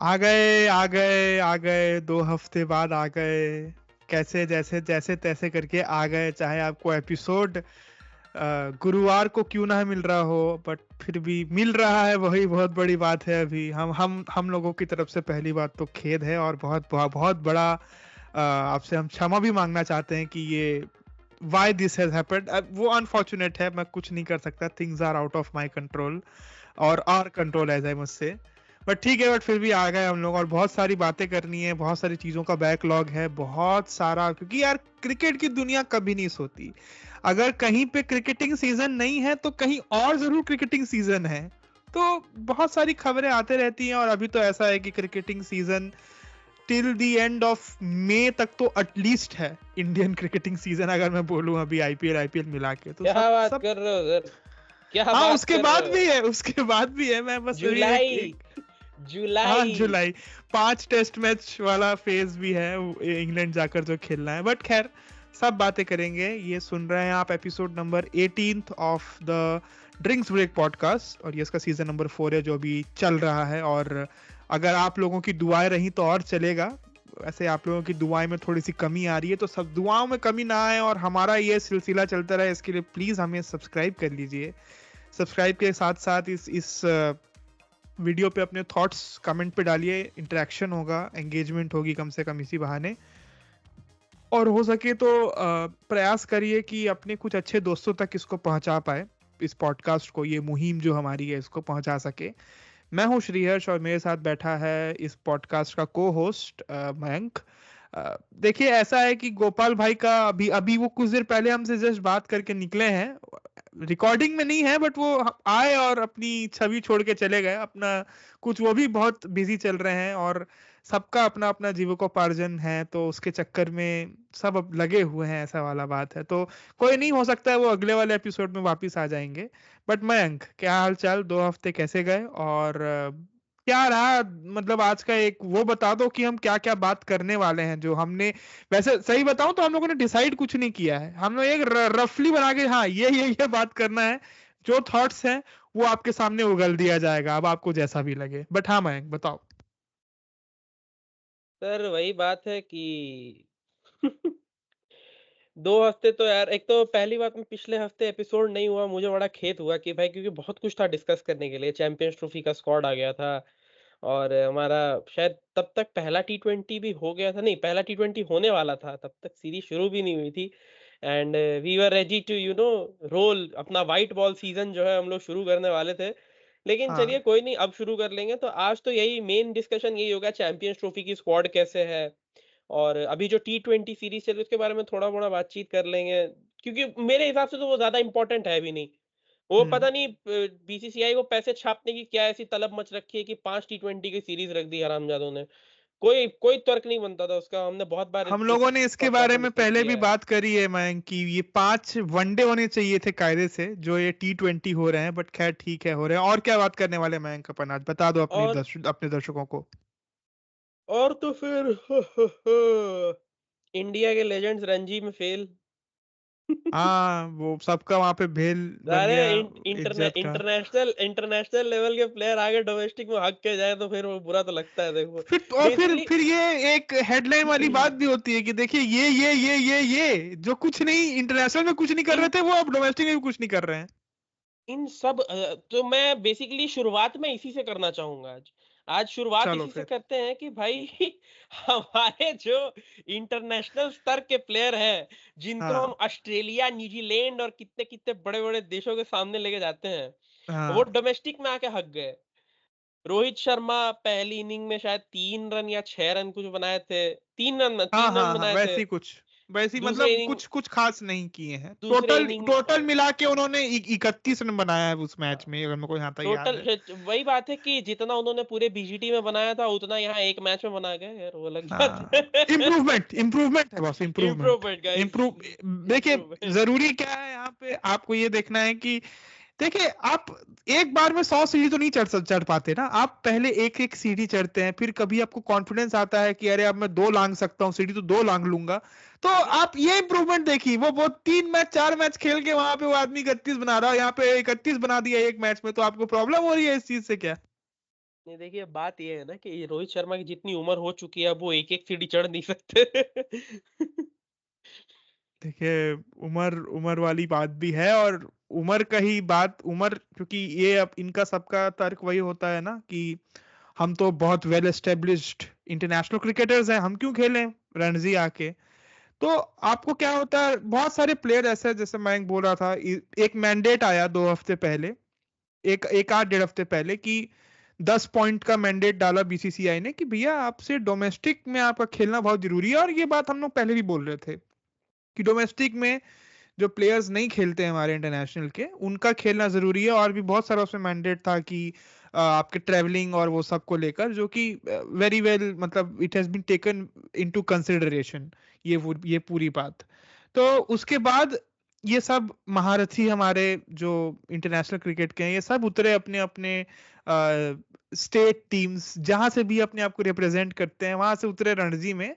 आ गए 2 हफ्ते बाद आ गए। कैसे जैसे जैसे तैसे करके आ गए। चाहे आपको एपिसोड गुरुवार को क्यों ना मिल रहा हो, बट फिर भी मिल रहा है, वही बहुत बड़ी बात है। अभी हम लोगों की तरफ से पहली बात तो खेद है, और बहुत बहुत, बहुत बड़ा आपसे हम क्षमा भी मांगना चाहते हैं कि ये why this has happened। वो अनफॉर्चुनेट है, मैं कुछ नहीं कर सकता। Things are out of my control और are control as I must say. But ठीक है, बट फिर भी आ गए हम लोग, और बहुत सारी बातें करनी है, बहुत सारी चीजों का बैकलॉग है, बहुत सारा। क्योंकि यार क्रिकेट की दुनिया कभी नहीं सोती। अगर कहीं पे क्रिकेटिंग सीजन नहीं है तो कहीं और जरूर क्रिकेटिंग सीजन है। तो बहुत सारी खबरें आते रहती हैं, और अभी तो ऐसा है कि cricketing season till the end of May तक तो एटलीस्ट है इंडियन क्रिकेटिंग सीजन, अगर मैं बोलूं अभी आईपीएल मिला के तो क्या सब बात सब कर रहे हो सर? क्या हाँ, बात उसके कर बाद रहे हो? भी है, उसके बाद भी है। मैं बस अभी जुलाई हाँ, जुलाई जुलाई 5 टेस्ट मैच वाला फेज भी है, इंग्लैंड जाकर जो खेलना है। बट खैर, सब बातें करेंगे। ये सुन रहे हैं आप episode number 18 of the drinks break podcast, और ये इसका सीजन नंबर 4 है जो अभी चल रहा है। और अगर आप लोगों की दुआएं रही तो और चलेगा। वैसे आप लोगों की दुआएं में थोड़ी सी कमी आ रही है, तो सब दुआओं में कमी ना आए और हमारा ये सिलसिला चलता रहे, इसके लिए प्लीज हमें सब्सक्राइब कर लीजिए। सब्सक्राइब के साथ साथ इस वीडियो पे अपने थॉट्स कमेंट पे डालिए। इंटरेक्शन होगा, एंगेजमेंट होगी कम से कम इसी बहाने। और हो सके तो प्रयास करिए कि अपने कुछ अच्छे दोस्तों तक इसको पहुंचा पाए, इस पॉडकास्ट को, ये मुहिम जो हमारी है इसको पहुंचा सके। मैं हूं श्रीहर्ष, और मेरे साथ बैठा है इस पॉडकास्ट का को होस्ट मयंक। देखिए, ऐसा है कि गोपाल भाई का अभी अभी वो कुछ देर पहले हमसे जस्ट बात करके निकले हैं। रिकॉर्डिंग में नहीं है, बट वो आए और अपनी छवि छोड़ के चले गए अपना। कुछ वो भी बहुत बिजी चल रहे हैं, और सबका अपना अपना जीविकोपार्जन है, तो उसके चक्कर में सब अब लगे हुए हैं, ऐसा वाला बात है। तो कोई नहीं, हो सकता है वो अगले वाले एपिसोड में वापिस आ जाएंगे। बट मयंक, क्या हाल चाल? 2 हफ्ते कैसे गए, और क्या रहा? मतलब आज का एक वो बता दो कि हम क्या क्या बात करने वाले हैं, जो हमने, वैसे सही बताऊं तो हम लोगों ने डिसाइड कुछ नहीं किया है। हम लोग एक रफली बना के, हाँ ये बात करना है। जो थॉट्स हैं वो आपके सामने उगल दिया जाएगा, अब आपको जैसा भी लगे। बट हाँ मयंक, बताओ। सर, वही बात है कि 2 हफ्ते तो यार, एक तो पहली बात में पिछले हफ्ते एपिसोड नहीं हुआ, मुझे बड़ा खेद हुआ कि भाई, क्योंकि बहुत कुछ था डिस्कस करने के लिए। चैंपियंस ट्रॉफी का स्क्वाड आ गया था, और हमारा शायद तब तक पहला टी20 भी हो गया था। नहीं, पहला टी20 होने वाला था, तब तक सीरीज शुरू भी नहीं हुई थी। And we were ready to roll अपना व्हाइट बॉल सीजन जो है हम लोग शुरू करने वाले थे। लेकिन चलिए, हाँ। कोई नहीं, अब शुरू कर लेंगे। तो आज तो यही मेन डिस्कशन यही होगा, चैंपियंस ट्रॉफी की स्क्वाड कैसे है, और अभी जो टी20 सीरीज चल रही है उसके बारे में थोड़ा-मोड़ा बातचीत कर लेंगे। क्योंकि मेरे हिसाब से तो वो ज़्यादा इम्पोर्टेंट है भी नहीं। वो हम्म। पता नहीं बीसीसीआई को पैसे छापने की क्या ऐसी तलब मच रखी है कि 5 टी20 की सीरीज रख दी हरामजादों ने। कोई कोई तर्क नहीं बनता था उसका। हमने बहुत बार हम इस लोगों ने इसके पॉडकास्ट बारे में में डिस्कस पहले भी किया है। बात करी है मयंक, कि ये 5 वनडे होने चाहिए थे कायदे से, जो ये टी20 हो रहे हैं। बट खैर ठीक है, हो रहे हैं। और क्या बात करने वाले मयंक अपन आज? बता दो और अपने दर्शकों को। और तो फिर इंडिया के लेजेंड्स रणजी में फेल। हाँ, वो सबका वहां पे भेल बन अरे गया, इज्जत का। इंटरनेशनल लेवल के प्लेयर आगे डोमेस्टिक में हक के जाए तो फिर वो बुरा तो लगता है, देखो। फिर और बेसिकली फिर ये एक हेडलाइन वाली बात भी होती है कि देखिए, ये जो कुछ नहीं इंटरनेशनल में कुछ नहीं कर रहे इन थे, वो अब डोमेस्टिक में भी कुछ नहीं कर रहे हैं। इन सब तो मैं बेसिकली शुरुआत में इसी से करना चाहूँगा आज। आज शुरुआत चलो इसी से फिर। करते हैं कि भाई हमारे जो इंटरनेशनल स्तर के प्लेयर हैं, जिनको हम हाँ। ऑस्ट्रेलिया, न्यूजीलैंड और कितने-कितने बड़े-बड़े देशों के सामने लेके जाते हैं, वो हाँ। डोमेस्टिक में आके हक गए। रोहित शर्मा पहली इनिंग में शायद 3 रन या 6 रन कुछ बनाए थे। 3 रन हाँ, बनाए थे। वैसी दूसरे मतलब इनिंग कुछ कुछ खास नहीं किए हैं। दूसरे टोटल इनिंग टोटल मिला के उन्होंने 31 रन बनाया है उस मैच में, अगर मेरे को यहाँ तक याद टोटल है। वही बात है कि जितना उन्होंने पूरे बीजीटी में बनाया था, उतना यहाँ एक मैच में बना गए यार, वो अलग बात हाँ, है। इम्प्रूवमेंट है बस, इम्प्रूवमेंट। Improvement guys, improve. देखिए, इम्प्रूवमेंट। जरूरी क्या है यहाँ पे, आपको ये देखना है कि देखिए, आप एक बार में 100 सीढ़ी तो नहीं चढ़ पाते ना। आप पहले एक एक सीढ़ी चढ़ते हैं, फिर कभी आपको कॉन्फिडेंस आता है कि अरे अब मैं 2 लांग सकता हूँ सीढ़ी, तो 2 लांग लूंगा। तो जी। आप ये इंप्रूवमेंट देखिए, वो 3 मैच 4 मैच खेल के वहां पे वो आदमी 31 बना रहा है, यहाँ पे 31 बना दिया एक मैच में। तो आपको प्रॉब्लम हो रही है इस चीज से क्या? नहीं देखिए, बात ये है ना कि रोहित शर्मा की जितनी उम्र हो चुकी है, अब वो एक-एक सीढ़ी चढ़ नहीं सकते। देखिए, उम्र उम्र वाली बात भी है, और उम्र का ही बात, उम्र, क्योंकि ये अब इनका सबका तर्क वही होता है ना कि हम तो बहुत वेल एस्टेब्लिश्ड इंटरनेशनल क्रिकेटर्स हैं, हम क्यों खेलें रणजी आके। तो आपको क्या होता है, बहुत सारे प्लेयर ऐसे हैं, जैसे मैं बोल रहा था, एक मैंडेट आया 2 हफ्ते पहले, एक एक आध 1.5 हफ्ते पहले, कि 10 पॉइंट का मैंडेट डाला बीसीसीआई ने कि भैया आपसे डोमेस्टिक में आपका खेलना बहुत जरूरी है। और ये बात हम लोग पहले भी बोल रहे थे कि डोमेस्टिक में जो प्लेयर्स नहीं खेलते हैं हमारे इंटरनेशनल के, उनका खेलना जरूरी है। और भी बहुत सारा उसमें मैंडेट था कि आपके ट्रैवलिंग और वो सब को लेकर, जो कि वेरी वेल, मतलब it has been taken into consideration, ये पूरी बात। तो उसके बाद ये सब महारथी हमारे जो इंटरनेशनल क्रिकेट के हैं, ये सब उतरे अपने अपने स्टेट टीम्स, जहां से भी अपने आप को रिप्रेजेंट करते हैं, वहां से उतरे रणजी में।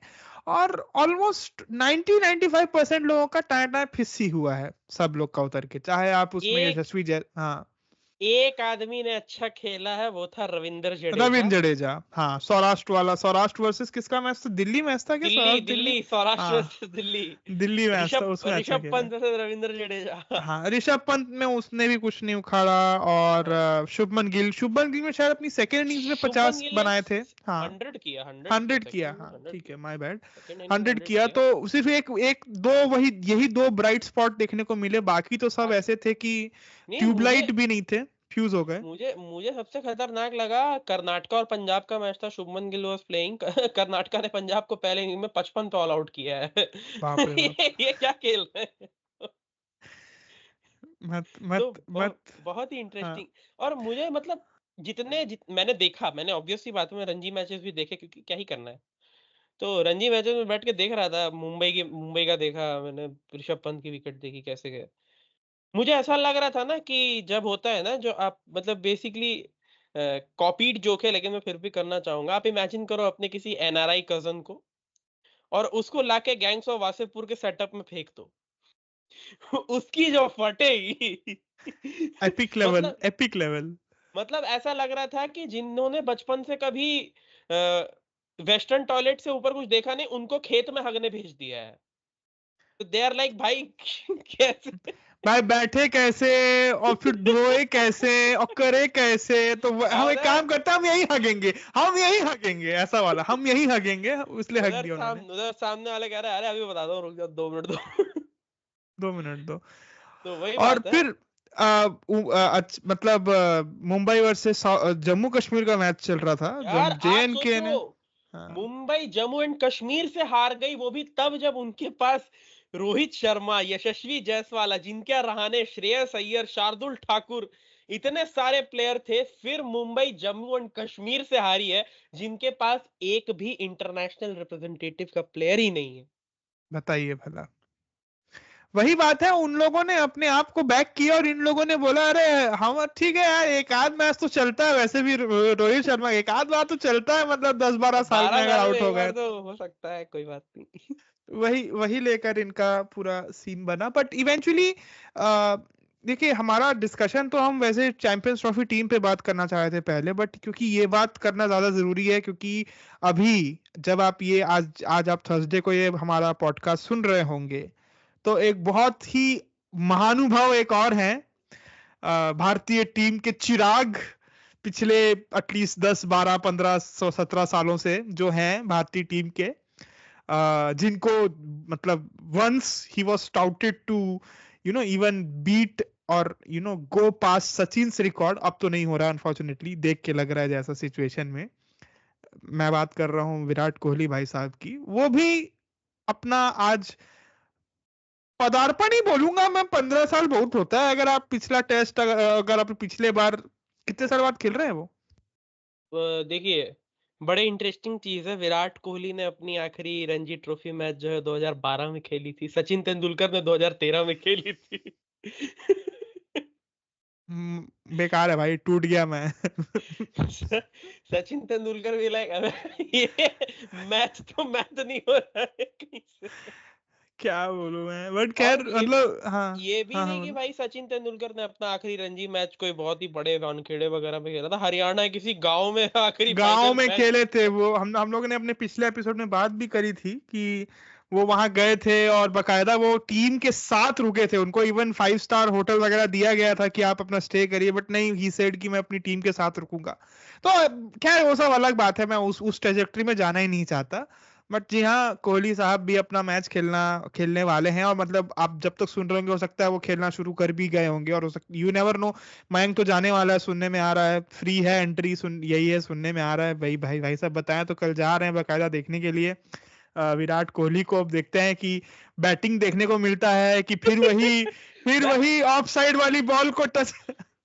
और ऑलमोस्ट 90-95% लोगों का टाया टाया फिस ही हुआ है, सब लोग का उतर के, चाहे आप उसमें एक यशस्वी जय, हाँ, एक आदमी ने अच्छा खेला है, वो था रविंद्र रविंद्र जडेजा। जडेजा, हाँ, सौराष्ट्र वाला, सौराष्ट्र वर्सेस किसका मैच था, दिल्ली मैच था क्या, दिल्ली, सौराष्ट्र दिल्ली, दिल्ली, सौराष्ट्र हाँ, वर्सेस दिल्ली। दिल्ली मैच था, ऋषभ उसमें अच्छा ऋषभ खेला। पंत वर्सेस रविंद्र जडेजा। हाँ, ऋषभ पंत में उसने भी कुछ नहीं उखाड़ा। और हाँ, शुभमन गिल में शायद अपनी सेकेंड इनिंग्स में शुभमन 50 गिल ने बनाए थे। हाँ, 100 किया, 100 किया, 100 किया, सेकंड में हाँ 100 ठीक है, किया, माय बैड। सेकंड इनिंग में 100 100 किया किया। तो सिर्फ एक एक दो, वही यही दो ब्राइट स्पॉट देखने को मिले, बाकी तो सब बाकी ऐसे थे कि नहीं, मुझे ट्यूबलाइट भी नहीं थे, फ्यूज हो गए। मुझे मुझे सबसे खतरनाक लगा कर्नाटका और पंजाब का मैच था। Shubman Gill was playing. कर्नाटका ने पंजाब को पहले इनिंग में 55 पे ऑल आउट किया है। बाप रे बाप। ये क्या खेल रहे हैं? मत तो मत मत। बहुत ही हाँ, इंटरेस्टिंग। और मुझे मतलब मैंने देखा, मैंने ऑब्वियस सी बात है, मैं रणजी मैचेस भी देखे क्योंकि क्या ही करना है। तो रणजी मैचेस में बैठ के देख रहा था, मुंबई का देखा मैंने, ऋषभ पंत की विकेट देखी कैसे गए। मुझे ऐसा लग रहा था ना कि जब होता है ना, जो आप मतलब बेसिकली कॉपीड जोक है, लेकिन मैं फिर भी करना चाहूँगा। आप इमेजिन करो अपने किसी एनआरआई कज़न को और उसको लाके गैंग्स ऑफ वासेपुर के सेटअप में फेंक दो। उसकी जो फटेगी। एपिक लेवल, मतलब एपिक लेवल। ऐसा लग रहा था कि जिन्होंने बचपन से कभी वेस्टर्न टॉयलेट से ऊपर कुछ देखा नहीं, उनको खेत में हगने भेज दिया है। तो दे आर लाइक भाई कैसे? भाई बैठे कैसे, और फिर रोए कैसे, और करे कैसे, तो हम एक अरे काम करते हैं, हम यही हगेंगे, हम यही हगेंगे, ऐसा वाला, हम यही हगेंगे, इसलिए हक दिया उन्होंने। उधर सामने वाले कह रहे हैं, अरे अभी बताता हूँ, रुक जाओ 2 मिनट दो। 2 मिनट दो। तो वही और बात है। फिर मतलब मुंबई वर्सेस जम्मू कश्मीर का मैच चल रहा था, यार आप जेएनके सोचो, ने, हाँ, मुंबई जम्मू एंड कश्मीर से हार गई, वो भी तब जब उनके पास रोहित शर्मा, यशस्वी जायसवाल, अजिंक्य रहाणे, श्रेयस अय्यर, शार्दुल ठाकुर, इतने सारे प्लेयर थे। फिर मुंबई जम्मू एंड कश्मीर से हारी है, जिनके पास एक भी इंटरनेशनल रिप्रेजेंटेटिव का प्लेयर ही नहीं है। बताइए भला। वही बात है, उन लोगों ने अपने आप को बैक किया, और इन लोगों ने बोला अरे हम ठीक है यार, एक आध मैच तो चलता है, वैसे भी रोहित शर्मा एक आध बार तो चलता है, मतलब 10-12 साल में 12 अगर साल में आउट एक हो गए। बार तो हो सकता है, कोई बात नहीं। वही वही लेकर इनका पूरा सीन बना, बट इवेंचुअली देखिए, हमारा डिस्कशन तो हम वैसे चैंपियंस ट्रॉफी टीम पे बात करना चाह रहे थे पहले, बट क्योंकि ये बात करना ज्यादा जरूरी है, क्योंकि अभी जब आप ये आज आज आप थर्सडे को ये हमारा पॉडकास्ट सुन रहे होंगे, तो एक बहुत ही महानुभाव एक और हैं, भारतीय टीम के चिराग, पिछले एटलीस्ट 10-12-15-17 सालों से जो हैं भारतीय टीम के, जिनको मतलब once he was touted to even beat और गो पास सचिन से रिकॉर्ड, अब तो नहीं हो रहा अनफॉर्चुनेटली, देख के लग रहा है जैसा सिचुएशन में। मैं बात कर रहा हूँ विराट कोहली भाई साहब की, वो भी अपना आज पदार्पण ही बोलूंगा मैं, 15 साल बहुत होता है, अगर आप पिछला टेस्ट, अगर आप पिछले बार कितने साल बाद खेल रहे हैं वो। देखिए, बड़े इंटरेस्टिंग चीज़ है, विराट कोहली ने अपनी आखिरी रणजी ट्रॉफी मैच जो है 2012 में खेली थी, सचिन तेंदुलकर ने 2013 में खेली थी। बेकार है भाई, टूट गया मैं। सचिन तेंदुलकर भी लाइक ये मैच तो मैच नहीं हो रहा है कहीं से। क्या बोलूं मैं, बट और खैर मतलब हाँ। ये भी हाँ हाँ नहीं कि बोलो। भाई सचिन तेंदुलकर ने अपना आखिरी रणजी मैच कोई बहुत ही बड़े वानखेड़े वगैरह में खेला था, हरियाणा किसी गांव में आखिरी गांव फाइनल में मैच। खेले थे वो, हम लोगों ने अपने पिछले एपिसोड में बात भी करी थी कि वो वहां गए थे और बकायदा वो टीम के साथ रुके थे, उनको इवन 5 स्टार होटल वगैरह दिया गया था कि आप अपना स्टे करिए, बट नहीं, ही सेड कि मैं अपनी टीम के साथ रुकूंगा। तो खैर वो सब अलग बात है, मैं उस ट्रेजेक्टरी में जाना ही नहीं चाहता। बट जी हाँ, कोहली साहब भी अपना मैच खेलने वाले हैं, और मतलब आप जब तक सुन रहे होंगे हो सकता है वो खेलना शुरू कर भी गए होंगे, और हो सकता, यू नेवर नो। मयंक तो जाने वाला है, सुनने में आ रहा है, फ्री है एंट्री, सुन यही है, सुनने में आ रहा है भाई, भाई सब बताएं तो कल जा रहे हैं बकायदा देखने के लिए विराट कोहली को। अब देखते हैं कि बैटिंग देखने को मिलता है कि फिर मैं वही ऑफ साइड वाली बॉल को टच।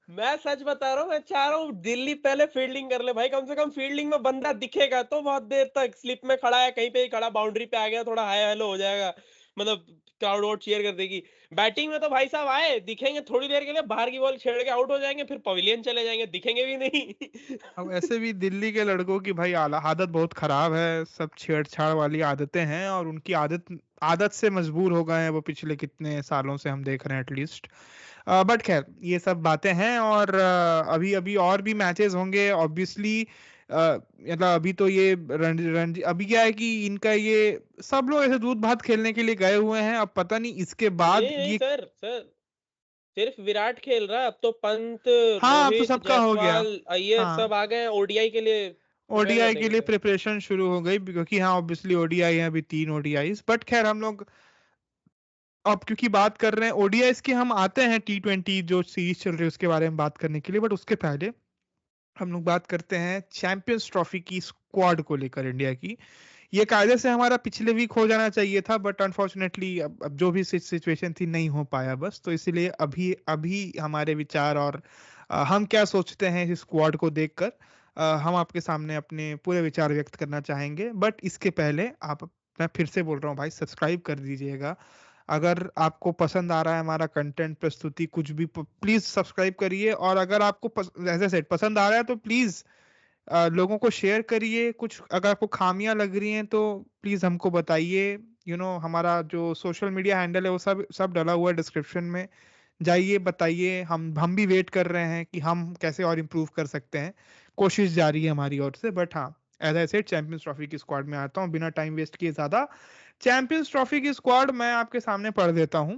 मैं सच बता रहा हूँ, मैं चाह रहा हूँ दिल्ली पहले फील्डिंग कर ले भाई, कम से कम फील्डिंग में बंदा दिखेगा तो, बहुत देर तक स्लिप में खड़ा है, कहीं पे ही खड़ा, बाउंड्री पे आ गया, थोड़ा हाय हेलो हो जाएगा, मतलब क्राउड वोट चीयर कर देगी। बैटिंग में तो भाई साहब आए दिखेंगे थोड़ी देर के लिए, बाहर की बॉल छेड़ के आउट हो जाएंगे, फिर पवेलियन चले जाएंगे, दिखेंगे भी नहीं। अब ऐसे भी दिल्ली के लड़कों की भाई आला आदत बहुत खराब है, सब छेड़छाड़ वाली आदतें हैं, और उनकी आदत आदत से मजबूर हो गए हैं वो, पिछले कितने सालों से हम देख रहे हैं एटलीस्ट। बट खैर ये सब बातें हैं, और अभी अभी और भी मैचेस होंगे ऑब्वियसली। मतलब अभी तो ये रणजी अभी क्या है कि इनका ये सब लोग ऐसे दूध भात खेलने के लिए गए हुए हैं, अब पता नहीं इसके बाद नहीं नहीं ये। सर, सिर्फ विराट खेल रहा है, अब तो पंत, हाँ, अब तो रोहित, सबका हो गया। जायसवाल, अय्यर हाँ, सब आ गए हैं ओडीआई के लिए प्रिपेयर ओडीआई करने के के लिए लिए। प्रिपरेशन शुरू हो गई, क्योंकि हाँ ऑब्वियसली ओडीआई है, अभी 3 ओडीआईज। बट खैर हम लोग अब क्योंकि बात कर रहे हैं ओडीआईज की, हम आते हैं T20 जो सीरीज चल रही है उसके बारे में बात करने के लिए, बट उसके पहले हम लोग बात करते हैं चैंपियंस ट्रॉफी की स्क्वाड को लेकर इंडिया की। ये कायदे से हमारा पिछले वीक हो जाना चाहिए था, बट अनफॉर्चुनेटली अब जो भी सिचुएशन थी नहीं हो पाया बस, तो इसीलिए अभी अभी हमारे विचार और हम क्या सोचते हैं इस स्क्वाड को देखकर हम आपके सामने अपने पूरे विचार व्यक्त करना चाहेंगे। बट इसके पहले आप, मैं फिर से बोल रहा हूँ भाई, सब्सक्राइब कर दीजिएगा। अगर आपको पसंद आ रहा है हमारा कंटेंट, प्रस्तुति, कुछ भी, प्लीज सब्सक्राइब करिए। और अगर आपको एज सेड पसंद आ रहा है तो प्लीज लोगों को शेयर करिए। कुछ अगर आपको खामियां लग रही हैं तो प्लीज हमको बताइए। हमारा जो सोशल मीडिया हैंडल है वो सब सब डला हुआ है डिस्क्रिप्शन में, जाइए बताइए। हम भी वेट कर रहे हैं कि हम कैसे और इम्प्रूव कर सकते हैं, कोशिश जारी है हमारी ओर से। बट हाँ, as I said Champions Trophy की स्क्वाड में आता हूँ बिना टाइम वेस्ट किए ज्यादा। चैंपियंस ट्रॉफी की स्क्वाड मैं आपके सामने पढ़ देता हूँ।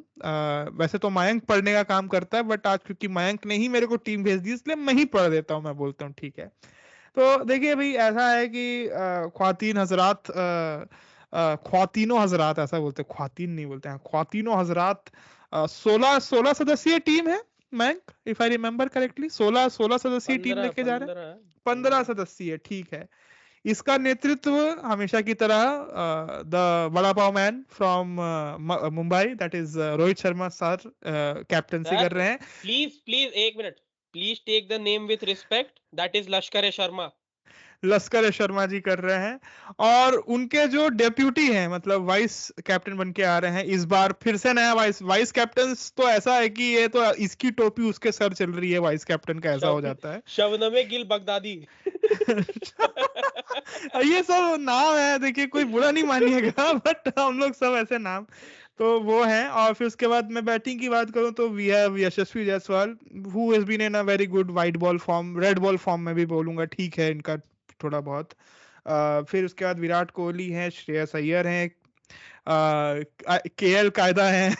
वैसे तो मयंक पढ़ने का काम करता है, बट आज क्योंकि मयंक ने ही मेरे को टीम भेज दी, इसलिए मैं ही पढ़ देता हूँ, मैं बोलता हूँ ठीक है। तो देखिए भाई, ऐसा है कि ख्वातीन हजरात, ख्वातीनो हजरात ऐसा बोलते हैं, ख्वातीन नहीं बोलते हैं, ख्वातीनो हजरात, 16 सदस्यीय टीम है मैंक, इफ आई रिमेम्बर करेक्टली, 16 सदस्यीय टीम 15 लेके जा रहे हैं। 15 पंद्रह 15। सदस्यीय ठीक है। इसका नेतृत्व हमेशा की तरह the vada pav man from Mumbai, that is Rohit Sharma sir captaincy sir कर रहे हैं। प्लीज प्लीज एक minute, please take the name with respect, that is Lashkar e Sharma. लश्कर शर्मा जी कर रहे हैं, और उनके जो डेप्यूटी हैं, मतलब वाइस कैप्टन बन के आ रहे हैं इस बार, फिर से नया वाइस वाइस कैप्टन। तो ऐसा है कि ये तो इसकी टोपी उसके सर चल रही है, वाइस कैप्टन का ऐसा हो शब जाता है। शबनमे गिल बगदादी। ये सब नाम है, देखिए कोई बुरा नहीं मानिएगा, बट हम लोग सब ऐसे नाम तो वो हैं। और फिर उसके बाद मैं बैटिंग की बात करूं तो we have Yashasvi Jaiswal, who has been in a very good white ball form, red ball form में भी बोलूंगा, ठीक है इनका थोड़ा बहुत। फिर उसके बाद विराट कोहली हैं, श्रेयस अय्यर हैं, केएल कायदा है।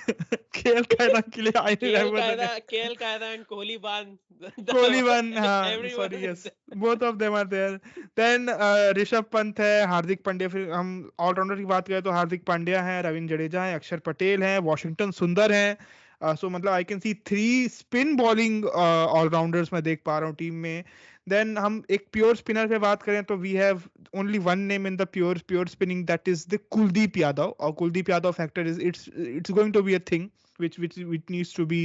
केएल कायदा के लिए I remember the name, KL कायदा एंड कोहली बान। कोहली वन, हाँ everyone sorry, is yes, both of them are there. Then Rishabh Pant है, हार्दिक पांड्या, फिर हम ऑलराउंडर की बात करें तो हार्दिक पांड्या है, रविंद्र जडेजा है, अक्षर पटेल है, वॉशिंगटन सुंदर है। सो मतलब I can see 3 spin bowling allrounders मैं देख पा रहा हूँ टीम में। देन हम एक प्योर स्पिनर पे बात करें तो we have only one name in the pure spinning, that is the Kuldeep Yadav. और Kuldeep Yadav factor is it's going to be a thing which needs to be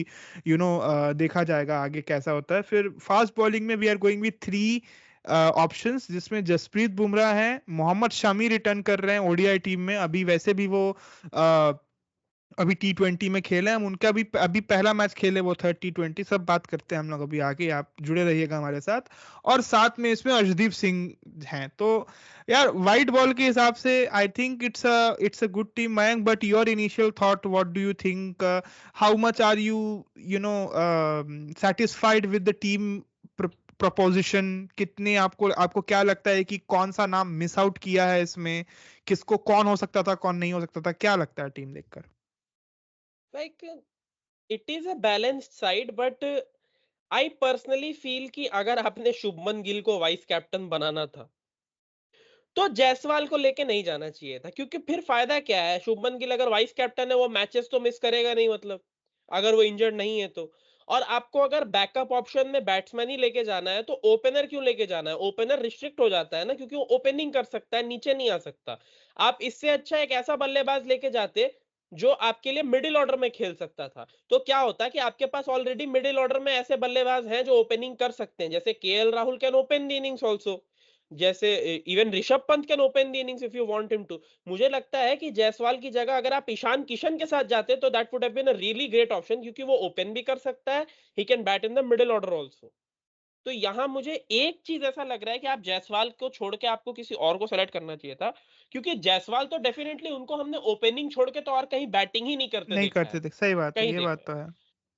देखा जाएगा आगे कैसा होता है। फिर फास्ट बॉलिंग में we are going with 3 options, जिसमें जसप्रीत बुमराह है, मोहम्मद शमी रिटर्न कर रहे हैं ओडीआई टीम में, अभी वैसे भी वो अभी T20 में खेले हम, उनका भी अभी पहला मैच खेले वो था T20, सब बात करते हैं हम लोग अभी आगे, आप जुड़े रहिएगा हमारे साथ। और साथ में इसमें अर्शदीप सिंह हैं, तो यार वाइट बॉल के हिसाब से I think it's a good team. Mayank, but your initial thought, what do you think, how much are you you know satisfied with the team proposition? कितने आपको आपको क्या लगता है कि कौन सा नाम मिस आउट किया है इसमें, किसको, कौन हो सकता था कौन नहीं हो सकता था, क्या लगता है टीम देखकर? Like it is a balanced side, but I personally feel कि अगर आपने शुभमन गिल को वाइस कैप्टन बनाना था तो जायसवाल को लेके नहीं जाना चाहिए था, क्योंकि फिर फायदा क्या है? शुभमन गिल अगर वाइस कैप्टन है, वो मैचेस तो मिस करेगा नहीं, मतलब अगर वो इंजर्ड नहीं है तो। और आपको अगर बैकअप ऑप्शन में बैट्समैन ही लेके जाना है, तो ओपनर क्यों लेके जाना है? ओपनर रिस्ट्रिक्ट हो जाता है ना, क्योंकि वो ओपनिंग कर सकता है, नीचे नहीं आ सकता। आप इससे अच्छा एक ऐसा बल्लेबाज लेके जाते जो आपके लिए मिडिल ऑर्डर में खेल सकता था। तो क्या होता है कि आपके पास ऑलरेडी मिडिल ऑर्डर में ऐसे बल्लेबाज हैं जो ओपनिंग कर सकते हैं, जैसे KL Rahul can open the innings also, जैसे even Rishabh Pant can open the innings if you want him to. मुझे लगता है कि जायसवाल की जगह अगर आप ईशान किशन के साथ जाते तो that would have been a really great option, क्योंकि वो ओपन भी कर सकता है, he can bat in the middle order also. तो यहाँ मुझे एक चीज ऐसा लग रहा है कि आप जायसवाल को छोड़ के आपको किसी और को सेलेक्ट करना चाहिए था, क्योंकि जायसवाल तो डेफिनेटली उनको हमने ओपनिंग छोड़ के तो और कहीं बैटिंग ही नहीं करते नहीं देखा है, करते थे, सही बात है, कहीं ये देखा बात है। तो है।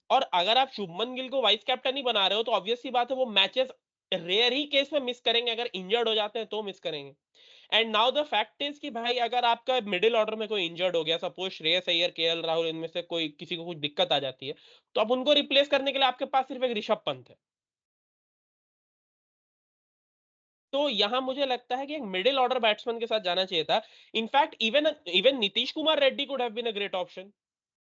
और अगर आप शुभमन गिल को वाइस कैप्टन ही बना रहे हो तो ऑब्वियस सी बात है वो मैचेस रेयर ही केस में मिस करेंगे, अगर इंजर्ड हो जाते हैं तो मिस करेंगे। And now the fact is कि भाई अगर आपका मिडिल ऑर्डर में कोई इंजर्ड हो गया, सपोज श्रेयस अय्यर, केएल राहुल, इनमें से कोई किसी को कुछ दिक्कत आ जाती है, तो अब उनको रिप्लेस करने के लिए आपके पास सिर्फ एक ऋषभ पंत है। तो यहाँ मुझे लगता है कि एक मिडिल ऑर्डर बैट्समैन के साथ जाना चाहिए था। In fact even even Nitish Kumar Reddy could have been a great option.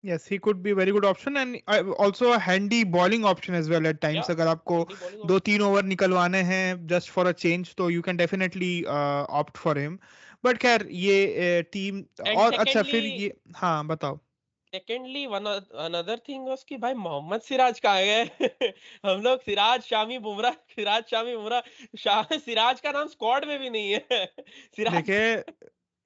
Yes, he could be very good option and also a handy bowling option as well at या times. अगर आपको हैंडी बॉलिंग दो option. तीन ओवर निकलवाने हैं just for a change, तो you can definitely opt for him. But खैर ये टीम, एंड और अच्छा सेकेंडली फिर ये, हाँ बताओ। Secondly one another thing was कि भाई मोहम्मद सिराज कहाँ गए? हम लोग सिराज शामी बुमराह, सिराज शामी बुमराह, सिराज का नाम स्क्वाड में भी नहीं है। सिराज। देखिए,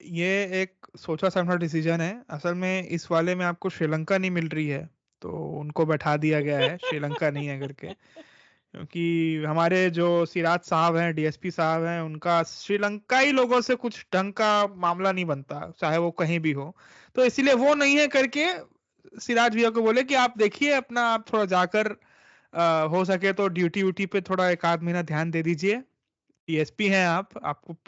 ये एक सोचा समझा डिसीजन है असल में, इस वाले में आपको श्रीलंका नहीं मिल रही है, तो उनको बैठा दिया गया है श्रीलंका नहीं है करके, क्योंकि हमारे जो सिराज साहब हैं, डीएसपी साहब हैं, उनका श्रीलंकाई लोगों से कुछ ढंग का मामला नहीं बनता, चाहे वो कहीं भी हो। तो इसीलिए वो नहीं है करके सिराज भैया को बोले कि आप देखिए अपना, आप थोड़ा जाकर हो सके तो ड्यूटी व्यूटी पे थोड़ा एक आध महीना ध्यान दे दीजिए। डीएसपी हैं आप,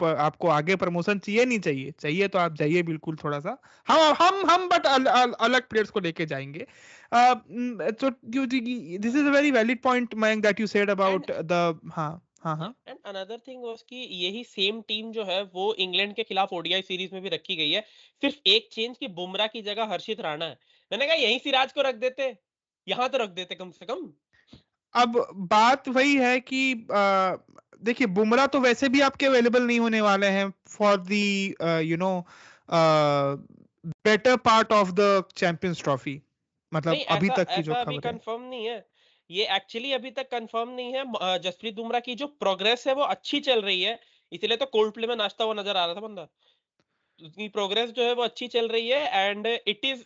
आपको आगे प्रमोशन चाहिए नहीं चाहिए, चाहिए तो आप जाइए बिल्कुल थोड़ा सा। हम बट अलग प्लेयर्स को लेके जाएंगे। तो this is a very valid point Mayank that you said and about the, हाँ हाँ हाँ। एंड अनदर थिंग वाज कि यही सेम टीम जो है वो इंग्लैंड के खिलाफ ओडीआई सीरीज में भी रखी गई है। सिर्फ एक चेंज कि बुमराह की जगह हर्षित राणा है। मैंने कहा यही सिराज को रख देते, यहाँ तो रख देते कम से कम। अब बात वही है कि देखिए बुमराह तो वैसे भी आपके अवेलेबल नहीं होने वाले हैं for the you know better part of the Champions trophy, मतलब नहीं, अभी ऐसा तक की जो ऐसा अभी खबर है। कंफर्म नहीं है। ये एक्चुअली अभी तक कंफर्म नहीं है। जसप्रीत बुमराह की जो प्रोग्रेस है वो अच्छी चल रही है, इसलिए तो कोल्ड प्ले में नाचता हुआ नजर आ रहा था बंदा। उसकी प्रोग्रेस जो है वो अच्छी चल रही है, and it is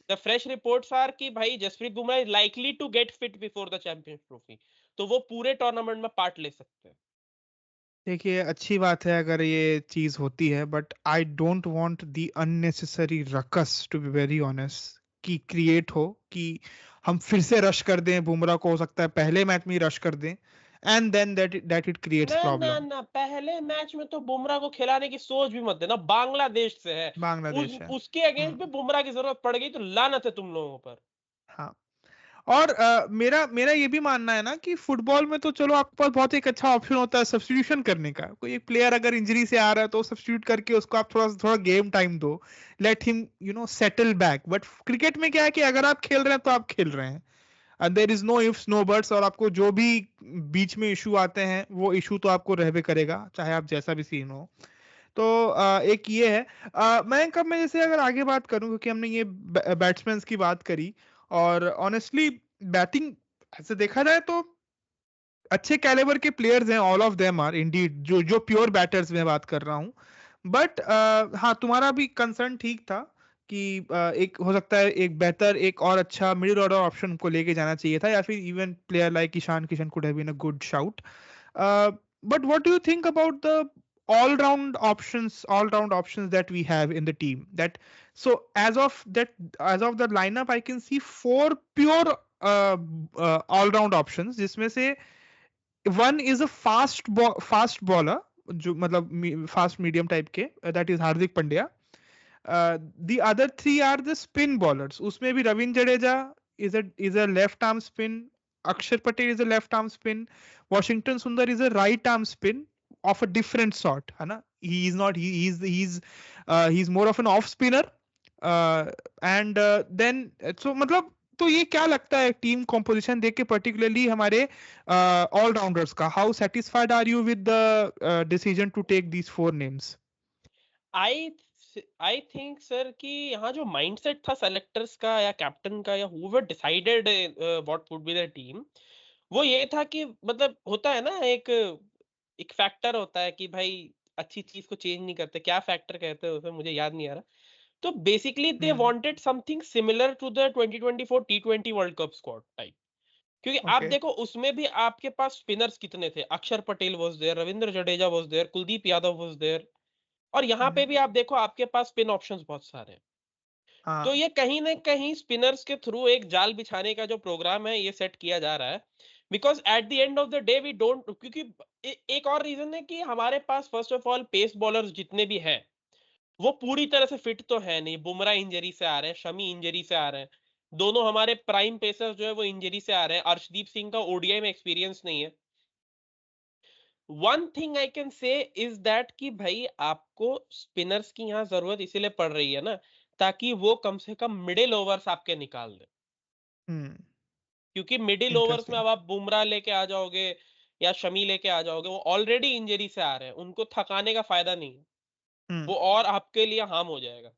the fresh reports are कि भाई Jasprit Bumrah is likely to get fit before the Champions Trophy, तो वो पूरे टूर्नामेंट में पार्ट ले सकते हैं। देखिए अच्छी बात है अगर ये चीज होती है, but I don't want the unnecessary ruckus to be very honest कि क्रिएट हो कि हम फिर से रश कर दें बुमराह को, हो सकता है पहले मैच में ही रश कर दें and then that it creates ना ना प्रॉब्लम। ना, पहले मैच में तो बुमराह को खिलाने की सोच भी मत देना, बांग्लादेश से है। बांग्लादेश है। उसके अगेंस्ट भी बुमराह की जरूरत पड़ गई तो लानत है तुम लोगों पर। हाँ, और मेरा मेरा ये भी मानना है ना कि फुटबॉल में तो चलो आपके पास बहुत एक अच्छा ऑप्शन होता है सब्स्टिट्यूशन करने का, कोई एक प्लेयर अगर इंजरी से आ रहा है तो सब्स्टिट्यूट करके उसको आप थोड़ा थोड़ा गेम टाइम दो, let him settle back. But cricket में क्या है कि अगर आप खेल रहे हैं तो आप खेल रहे हैं, and there is no ifs no buts, और आपको जो भी बीच में इशू आते हैं वो इशू तो आपको रहबे करेगा चाहे आप जैसा भी सीन हो। तो एक ये है। मैं कब मैं जैसे अगर आगे बात करूं, क्योंकि हमने ये बैट्समैन की बात करी, और ऑनेस्टली बैटिंग ऐसे देखा जाए तो अच्छे कैलिबर के प्लेयर्स हैं, all of them are indeed, जो जो प्योर बैटर्स में बात कर रहा हूं। बट हाँ, तुम्हारा भी कंसर्न ठीक था कि एक हो सकता है एक बेहतर एक और अच्छा मिडिल ऑर्डर ऑप्शन को लेके जाना चाहिए था, या फिर even player like Ishan Kishan could have been a good shout. But what do you think about the all round options that we have in the team? That so as of the lineup, I can see four pure all round options, जिसमें से one is a fast bowler, जो मतलब fast medium type के, that is Hardik Pandya. The other three are the spin bowlers. उसमें भी Ravindra Jadeja is a left arm spin. Akshar Patel is a left arm spin. Washington Sundar is a right arm spin of a different sort, है ना? He is not he's more of an off spinner. And then so मतलब तो ये क्या लगता है team composition देख के, पर्टिकुलरली हमारे ऑलराउंडर्स का? How satisfied are you with the decision to take these four names? I I think sir कि यहाँ जो माइंडसेट था सेलेक्टर्स का या कैप्टन का या whoever decided what would be the team, वो ये था कि मतलब होता है ना एक एक फैक्टर होता है कि भाई अच्छी चीज को चेंज नहीं करते, क्या फैक्टर कहते हैं उसे मुझे याद नहीं आ रहा। तो basically they hmm. Wanted something similar to the 2024 टी20 वर्ल्ड कप स्क्वाड टाइप। क्योंकि आप ओके. देखो उसमें भी आपके पास स्पिनर्स कितने थे, Akshar Patel was there, Ravindra Jadeja was there, Kuldeep Yadav was there, और यहाँ पे भी आप देखो आपके पास स्पिन ऑप्शंस बहुत सारे हैं। तो हाँ. ये कहीं ना कहीं स्पिनर्स के थ्रू एक जाल बिछाने का जो प्रोग्राम है ये सेट किया जा रहा है, because at the end of the day we don't, क्योंकि एक और रीजन है कि हमारे पास first of all pace bowlers जितने भी हैं वो पूरी तरह से फिट तो है नहीं। बुमराह इंजरी से आ रहे हैं, शमी इंजरी से आ रहे हैं, दोनों हमारे प्राइम पेसर्स जो है वो इंजरी से आ रहे हैं। अर्शदीप सिंह का ओडीआई में एक्सपीरियंस नहीं है। One thing I can say is that कि भाई आपको स्पिनर्स की यहाँ जरूरत इसीलिए पड़ रही है ना, ताकि वो कम से कम मिडिल ओवर्स आपके निकाल दे। हम्म. क्योंकि मिडिल ओवर्स में इंटरेस्टिंग. अब आप बुमराह लेके आ जाओगे या शमी लेके आ जाओगे, वो ऑलरेडी इंजरी से आ रहे हैं, उनको थकाने का फायदा नहीं है, हम्म. वो और आपके लिए हार्म हो जाएगा।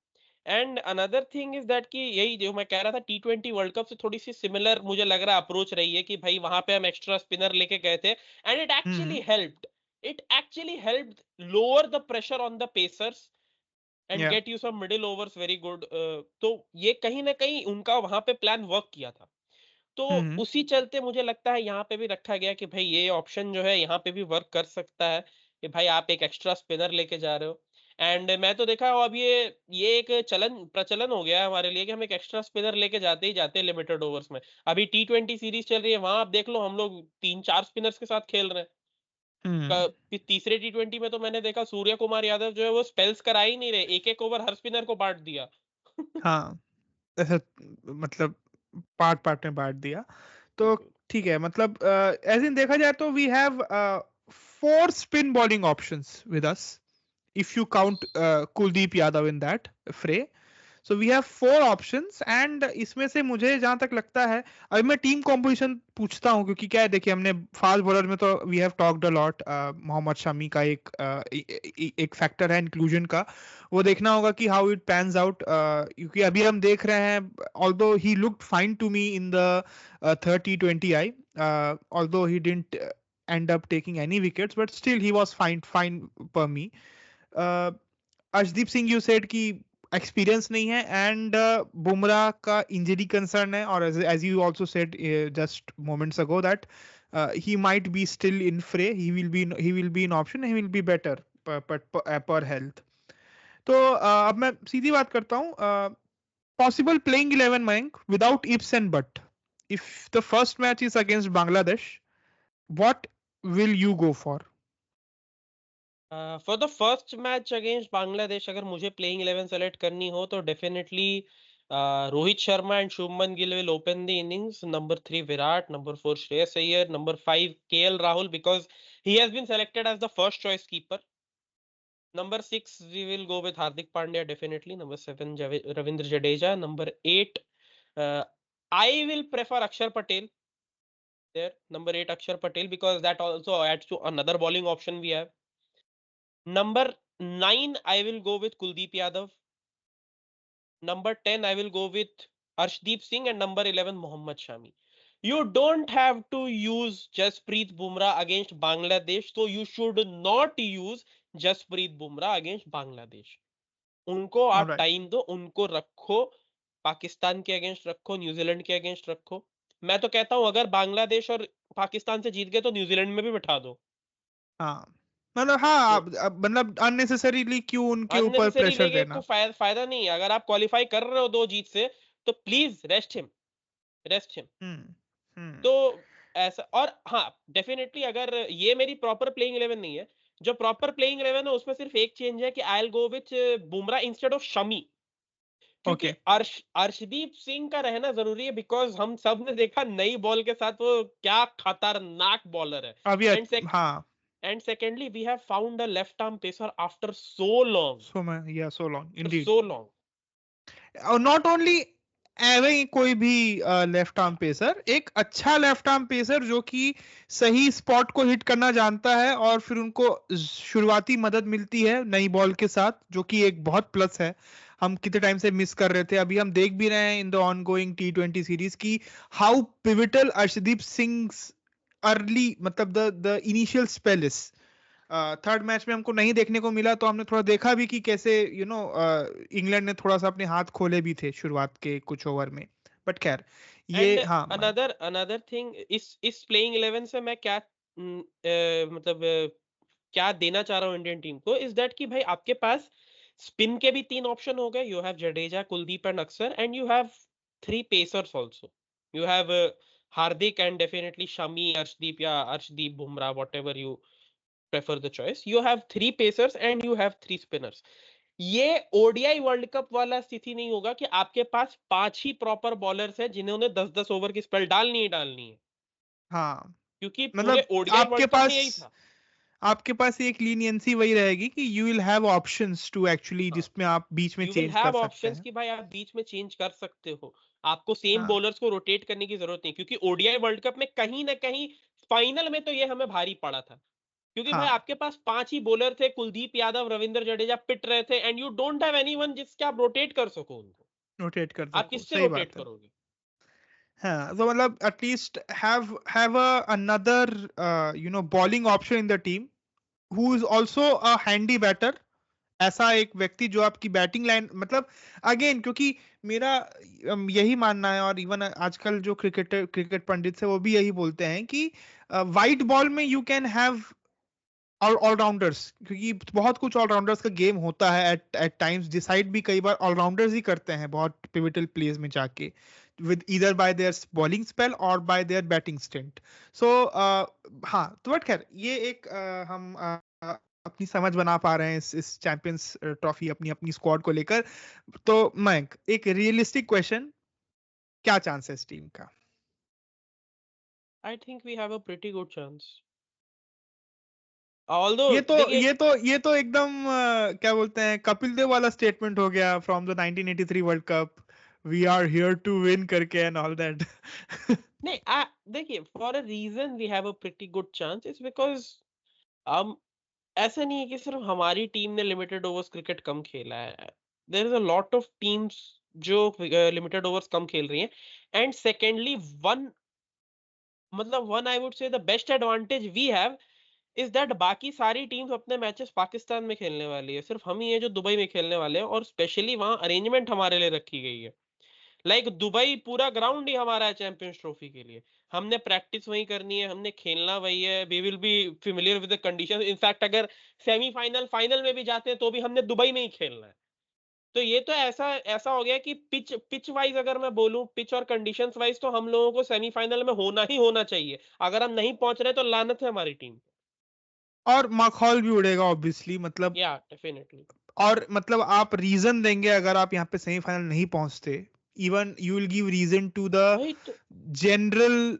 And another thing is that कि यही जो मैं कह रहा था टी20 वर्ल्ड कप से थोड़ी सी सिमिलर मुझे लग रहा है अप्रोच रही है कि भाई वहां पे हम एक्स्ट्रा स्पिनर लेके गए थे and hmm. It actually helped lower the pressure on the pacers and yeah. Get you some middle overs very good. तो ये कहीं ना कहीं उनका वहां पे प्लान वर्क किया था। तो हम्म. उसी चलते मुझे लगता है यहाँ पे भी रखा गया कि भाई ये ऑप्शन जो है यहाँ पे भी वर्क कर सकता है कि भाई आप एक एक्स्ट्रा स्पिनर लेके जा रहे हो। एंड मैं तो देखा हूँ अब ये एक चलन प्रचलन हो गया है हमारे लिए कि हम एक एक्स्ट्रा स्पिनर लेके जाते ही जाते हैं लिमिटेड ओवर्स में। अभी टी20 सीरीज चल रही है, वहां आप देख लो हम लोग 3-4 स्पिनर्स के साथ खेल रहे हैं। हम्म. फिर तीसरे टी20 में तो मैंने देखा सूर्य कुमार यादव जो है वो स्पेल्स करा ही नहीं रहे, एक एक ओवर हर स्पिनर को बांट दिया। हाँ. ऐसा मतलब पार्ट पार्ट में बांट दिया. तो बिल्कुल। ठीक है, मतलब एज इन देखा जाए तो we have four spin bowling options with us, if you count Kuldeep Yadav in that fray. So we have four options, and इसमें से मुझे जहां तक लगता है, अभी मैं टीम कॉम्पोजिशन पूछता हूँ, क्योंकि क्या है देखिए हमने फास्ट बॉलर में तो we have talked a lot, Mohammed Shami का एक फैक्टर है इंक्लूजन का, वो देखना होगा कि हाउ इट पैन्स आउट, क्योंकि अभी हम देख रहे हैं although he looked fine to me in the third टी20 I, although he didn't end up taking any wickets, but still he was fine per me. Arshdeep Singh you said कि experience नहीं है, एंड बुमराह का इंजरी कंसर्न है, और as you also said just moments ago that he might be still in fray, he will be in option, he will be better per health. तो अब मैं सीधी बात करता हूँ, possible playing 11 Mayank without ifs and but. If the first match is against Bangladesh, what will you go for? For the first match against Bangladesh अगर मुझे playing 11 select करनी हो तो definitely Rohit Sharma and Shubman Gill will open the innings, number 3 Virat, number 4 Shreyas Iyer, number 5 KL Rahul because he has been selected as the first choice keeper, number 6 we will go with Hardik Pandya definitely, number 7 Ravindra Jadeja, number 8 I will prefer Akshar Patel there, number 8 Akshar Patel because that also adds to another bowling option we have. Number 9, I will go with Kuldeep Yadav. Number 10, I will go with Arshdeep Singh, and number 11, Mohammad Shami. You don't have to use Jasprit Bumrah against Bangladesh, so you should not use Jasprit Bumrah against Bangladesh. उनको आप alright. Time दो, उनको रखो, पाकिस्तान के against रखो, New Zealand के against रखो। मैं तो कहता हूँ अगर बांग्लादेश और पाकिस्तान से जीत गए तो न्यूजीलैंड में भी बिठा दो। हाँ, मतलब हाँ, तो मतलब अननेसेसरीली क्यों उनके ऊपर अननेसेसरी प्रेशर लेके कोई देना। फायदा नहीं है। अगर आप क्वालीफाई कर रहे हो 2 जीत से, तो प्लीज़ रेस्ट हिम। हम्म। हम्म। तो ऐसा, और हाँ, डेफिनिटली अगर ये मेरी प्रॉपर प्लेइंग 11 नहीं है, जो प्रॉपर प्लेइंग 11 है उसमें सिर्फ एक चेंज है कि I will go with Bumrah instead of Shami. क्योंकि ओके। अर्शदीप सिंह का रहना जरूरी है, बिकॉज हम सब ने देखा नई बॉल के साथ वो क्या खतरनाक बॉलर है। अभी एंड हाँ। And secondly we have found a left arm pacer after so long, so मैं yeah so long after indeed. So long. और नॉट ओनली एवे कोई भी लेफ्ट आर्म पेसर, एक अच्छा लेफ्ट आर्म पेसर जो कि सही स्पॉट को हिट करना जानता है, और फिर उनको शुरुआती मदद मिलती है नई बॉल के साथ, जो कि एक बहुत प्लस है। हम कितने टाइम से मिस कर रहे थे, अभी हम देख भी रहे हैं in the ongoing T20 series की how pivotal Arshdeep Singh early, मतलब the initial spell is. Third match में हमको नहीं देखने को मिला, तो हमने थोड़ा देखा भी कि कैसे इंग्लैंड ने थोड़ा सा अपने हाथ खोले भी थे शुरुआत के कुछ ओवर में। बट खैर, ये एंड हाँ अनदर थिंग, इस प्लेइंग 11 से मैं क्या मतलब क्या देना चाह रहा हूँ इंडियन टीम को, इज दैट कि भाई आपके पास स्पिन के भी 3 ऑप्शन हो गए। You have Jadeja, Kuldeep and Axar, and you have 3 pacers also. You have Hardik and definitely Shami, Arshdeep या Arshdeep Bumrah, whatever you prefer the choice. You have 3 pacers and you have 3 spinners. ये ओडीआई वर्ल्ड कप वाला स्थिति नहीं होगा कि आपके पास 5 ही प्रॉपर बॉलर्स हैं जिन्होंने 10-10 ओवर की स्पेल डालनी ही डालनी है, हाँ, क्योंकि पूरे मतलब ओडीआई आपके वर्ल्ड कप में पास यही था। आपके पास एक लीनियंसी वही रहेगी कि you will have options to actually, हाँ, जिसमें आप बीच में यू विल चेंज कर हैव सकते ऑप्शंस हैं। कि भाई आप बीच में चेंज कर सकते हो। आपको सेम हाँ। बॉलर्स को रोटेट करने की जरूरत नहीं, क्योंकि ओडीआई वर्ल्ड कप में कहीं ना कहीं फाइनल में तो ये हमें भारी पड़ा था, क्योंकि भाई हाँ, आपके पास 5 ही बॉलर थे, कुलदीप यादव, रविंद्र जडेजा पिट रहे थे, and you don't have anyone जिसके आप रोटेट कर सको उनको। रोटेट कर आप सको, किससे सही रोटेट बात है। करोगे? हाँ, तो मतलब at least have a another bowling option in the team who is also a handy batter. ऐसा एक व्यक्ति जो आपकी बैटिंग लाइन, मतलब अगेन, क्योंकि मेरा यही मानना है, और इवन आजकल जो क्रिकेट पंडित है वो भी यही बोलते हैं कि वाइट बॉल में यू कैन हैव ऑलराउंडर्स, क्योंकि बहुत कुछ ऑलराउंडर्स का गेम होता है, एट एट टाइम्स डिसाइड भी कई बार ऑलराउंडर्स ही करते हैं बहुत पिविटल प्लेस में जाके, with either by there bowling spell और बाय देयर बैटिंग स्टिंट। सो हाँ, तो बट खैर, ये एक हम अपनी समझ बना पा रहे हैं इस चैंपियंस ट्रॉफी अपनी अपनी स्क्वाड को लेकर। तो मयंक, एक रियलिस्टिक क्वेश्चन, क्या चांस है इस टीम का? I think we have a pretty good chance, although ये तो देखिए। ये तो एकदम क्या बोलते हैं, कपिल देव वाला स्टेटमेंट हो गया from the 1983 world cup, we are here to win करके एंड ऑल दैट। नहीं, देखिए, for a reason we have a pretty good chance is because हम, ऐसा नहीं है कि सिर्फ हमारी टीम ने लिमिटेड ओवर्स क्रिकेट कम खेला है। There is a lot of teams जो लिमिटेड ओवर्स कम खेल रही हैं। एंड सेकेंडली, वन मतलब one I would say the best advantage we have is that बाकी सारी टीम्स अपने मैचेस पाकिस्तान में खेलने वाली है, सिर्फ हम ही है जो दुबई में खेलने वाले हैं, और स्पेशली वहां अरेंजमेंट हमारे लिए रखी गई है। लाइक दुबई पूरा ग्राउंड ही हमारा है चैंपियंस ट्रॉफी के लिए। हमने प्रैक्टिस वही करनी है, हमने खेलना वही है, we will be familiar with the condition. In fact अगर सेमीफाइनल फाइनल में भी जाते हैं तो भी हमने दुबई में ही खेलना है। तो ये तो ऐसा ऐसा हो गया कि पिच पिच वाइज अगर मैं बोलूं, पिच और कंडीशंस वाइज, तो हम लोगों को सेमीफाइनल में होना ही होना चाहिए। अगर हम नहीं पहुंच रहे तो लानत है हमारी टीम। और माहौल भी उड़ेगा ऑब्वियसली, मतलब। या डेफिनेटली। और मतलब आप रीजन देंगे अगर आप यहाँ पे सेमीफाइनल नहीं पहुंचते, even you will give reason to the वही तो। General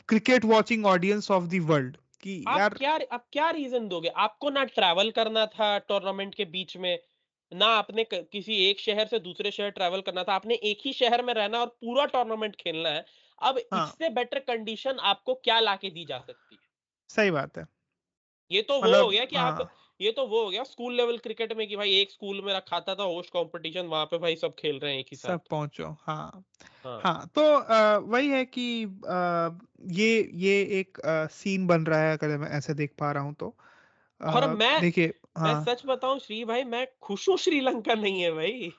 cricket watching audience of the world कि यार। आप क्या रीजन दोगे? आपको ना ट्रैवल करना था टूर्नामेंट के बीच में, ना आपने किसी एक शहर से दूसरे शहर ट्रैवल करना था, आपने एक ही शहर में रहना और पूरा टूर्नामेंट खेलना है। अब हाँ, इससे बेटर कंडीशन आपको क्या लाके दी जा सकती है? सही बात है। ये तो वो हो मतलब गया कि आप, हाँ, ये तो वो हो गया स्कूल लेवल क्रिकेट में कि भाई एक स्कूल में रखा था होस्ट कंपटीशन, वहां पे भाई सब खेल रहे हैं एक ही सब साथ। पहुंचो, हाँ। हाँ। हाँ, तो वही है कि ये एक सीन बन रहा है, अगर मैं ऐसे देख पा रहा हूँ तो और मैं देखिए। मैं हाँ सच बताऊं श्री भाई, मैं खुश हूँ श्रीलंका नहीं है भाई।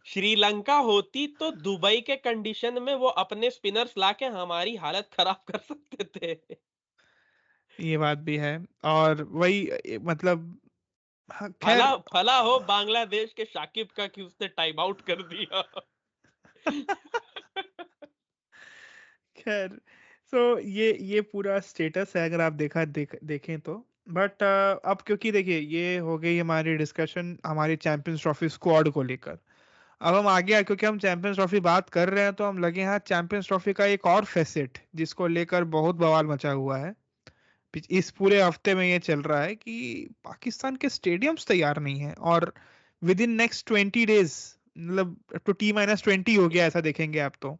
श्रीलंका होती तो दुबई के कंडीशन में वो अपने स्पिनर्स लाके हमारी हालत खराब कर सकते थे। ये बात भी है। और वही मतलब हाँ, भला खैर भला हो बांग्लादेश के शाकिब का कि उसने टाइम आउट कर दिया। खैर सो ये पूरा स्टेटस है अगर आप देखें तो। बट अब क्योंकि देखिए ये हो गई हमारी डिस्कशन हमारी चैंपियंस ट्रॉफी स्क्वाड को लेकर। अब हम आगे आए क्योंकि हम चैंपियंस ट्रॉफी बात कर रहे हैं तो हम लगे हैं चैंपियंस ट्रॉफी का एक और फेसेट जिसको लेकर बहुत बवाल मचा हुआ है। इस पूरे हफ्ते में ये चल रहा है कि पाकिस्तान के स्टेडियम्स तैयार नहीं है और विद इन नेक्स्ट 20 डेज मतलब तो T-20 हो गया ऐसा देखेंगे आप तो।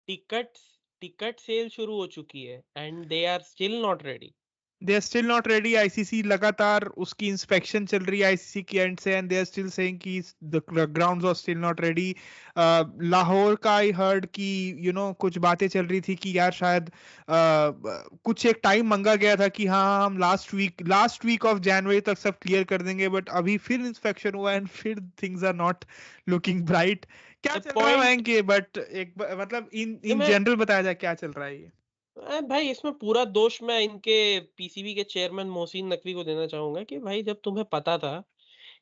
टिकट टिकट सेल शुरू हो चुकी है and they are still not ready. They are still not ready. ICC लगातार उसकी इंस्पेक्शन चल रही है आईसीसी की एंड से and they are still saying कि the grounds are still not ready. Lahore का आई हर्ड कि कुछ बातें चल रही थी कि यार शायद कुछ एक टाइम मांगा गया था कि हाँ हम लास्ट वीक ऑफ जनवरी तक सब क्लियर कर देंगे बट अभी फिर इंस्पेक्शन हुआ एंड फिर things are not looking bright. क्या द चल रहा है पॉइंट मयंक ये बट मतलब इन इन मैं जनरल बताया जाए क्या चल रहा है ये। भाई इसमें पूरा दोष मैं इनके पीसीबी के चेयरमैन मोहसिन नकवी को देना चाहूंगा कि भाई जब तुम्हें पता था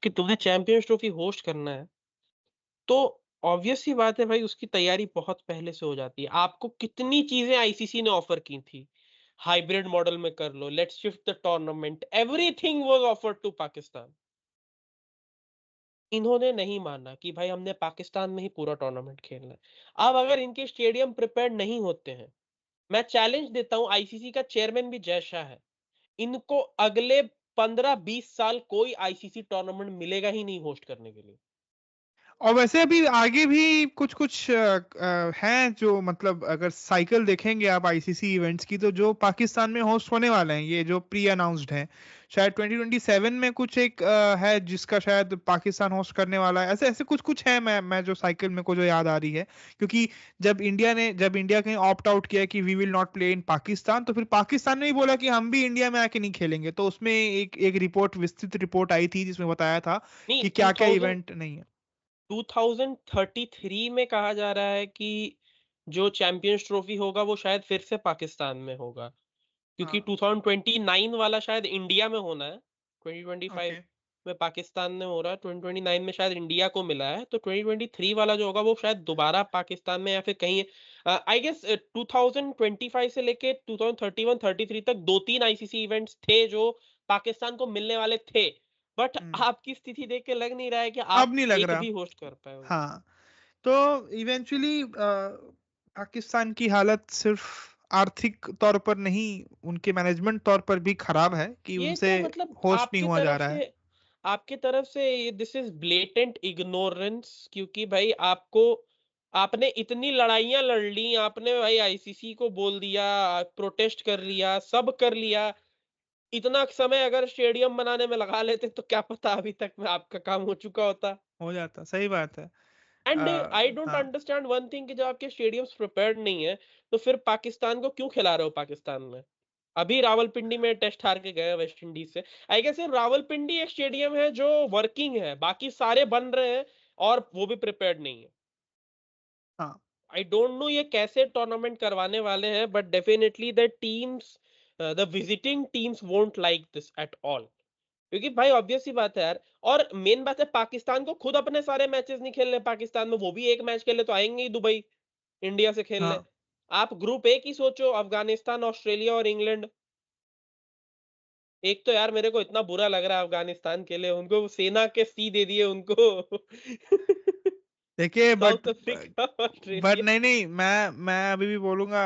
कि तुम्हें चैंपियंस ट्रॉफी होस्ट करना है, तो ऑब्वियस सी बात है भाई उसकी तैयारी बहुत पहले से हो जाती है। आपको कितनी चीजें आईसीसी ने ऑफर की थी, हाइब्रिड मॉडल में कर लो, let's shift the tournament, everything was offered to Pakistan. इन्होंने नहीं माना कि भाई हमने पाकिस्तान में ही पूरा टूर्नामेंट खेलना है। अब अगर इनके स्टेडियम प्रिपेयर्ड नहीं होते हैं, मैं चैलेंज देता हूं, आईसीसी का चेयरमैन भी जय शाह है, इनको अगले 15-20 साल कोई आईसीसी टूर्नामेंट मिलेगा ही नहीं होस्ट करने के लिए। और वैसे अभी आगे भी कुछ कुछ हैं जो मतलब अगर साइकिल देखेंगे आप आईसीसी इवेंट्स की तो जो पाकिस्तान में होस्ट होने वाले हैं ये जो प्री अनाउंस्ड हैं शायद 2027 में कुछ एक है जिसका शायद पाकिस्तान होस्ट करने वाला है। ऐसे ऐसे कुछ कुछ है मैं जो साइकिल में को जो याद आ रही है क्योंकि जब इंडिया कहीं ऑप्ट आउट किया कि we will not play in Pakistan तो फिर पाकिस्तान ने भी बोला कि हम भी इंडिया में आके नहीं खेलेंगे तो उसमें एक एक रिपोर्ट विस्तृत रिपोर्ट आई थी जिसमें बताया था नहीं, कि क्या क्या इवेंट नहीं है। 2033 में कहा जा रहा है कि जो चैंपियंस ट्रॉफी होगा वो शायद फिर से पाकिस्तान में होगा, क्योंकि हाँ 2029 वाला शायद इंडिया में होना है। 2025 ओके। में पाकिस्तान में हो रहा है, 2029 में शायद इंडिया को मिला है, तो 2023 वाला जो होगा वो शायद दोबारा पाकिस्तान में या फिर कहीं आई गेस 2025 से लेके 2031-33 तक 2-3 आईसीसी इवेंट्स थे जो पाकिस्तान को मिलने वाले थे। बट हम्म। आपकी स्थिति देख के लग नहीं रहा है कि अब आप नहीं लग एक रहा। भी होस्ट कर पाए होगे। हाँ तो इवेंचुअली पाकिस्तान की हालत सिर्फ आर्थिक तौर पर नहीं उनके मैनेजमेंट तौर पर भी खराब है कि ये उनसे तो मतलब होस्ट नहीं हुआ जा रहा है। आपके तरफ से दिस इज ब्लेटेंट इग्नोरेंस, क्योंकि भाई आपको आपने इतनी लड़ाइयां लड़ ली, आपने भाई आईसीसी को बोल दिया, प्रोटेस्ट कर लिया, सब कर लिया, इतना समय अगर स्टेडियम बनाने में लगा लेते तो क्या पता अभी तक में आपका काम हो चुका होता। हो जाता सही बात है। एंड आई डोंट हाँ अंडरस्टैंड वन थिंग कि जब आपके स्टेडियम्स प्रिपेयर्ड नहीं है, तो फिर पाकिस्तान को क्यों खिला रहे हो पाकिस्तान में? अभी रावलपिंडी में टेस्ट हार के गए वेस्ट इंडीज से। आई गेस सिर्फ रावलपिंडी एक स्टेडियम है जो वर्किंग है, बाकी सारे बन रहे हैं और वो भी प्रिपेयर्ड नहीं है। हाँ आई डोंट नो ये कैसे टूर्नामेंट करवाने वाले हैं, but definitely the teams, the visiting teams won't like this at all, क्योंकि भाई ऑब्वियस सी बात है यार। और मेन बात है, पाकिस्तान को खुद अपने सारे मैचेस नहीं खेलने पाकिस्तान में, वो भी एक मैच खेले तो आएंगे ही दुबई इंडिया से खेलने। हाँ आप ग्रुप ए की सोचो, अफगानिस्तान, ऑस्ट्रेलिया और इंग्लैंड। एक तो यार मेरे को इतना बुरा लग रहा है अफगानिस्तान के लिए, उनको सेना के सी दे दिए उनको। देखिए साउथ अफ्रीका, बट ऑस्ट्रेलिया। नहीं नहीं मैं अभी भी बोलूंगा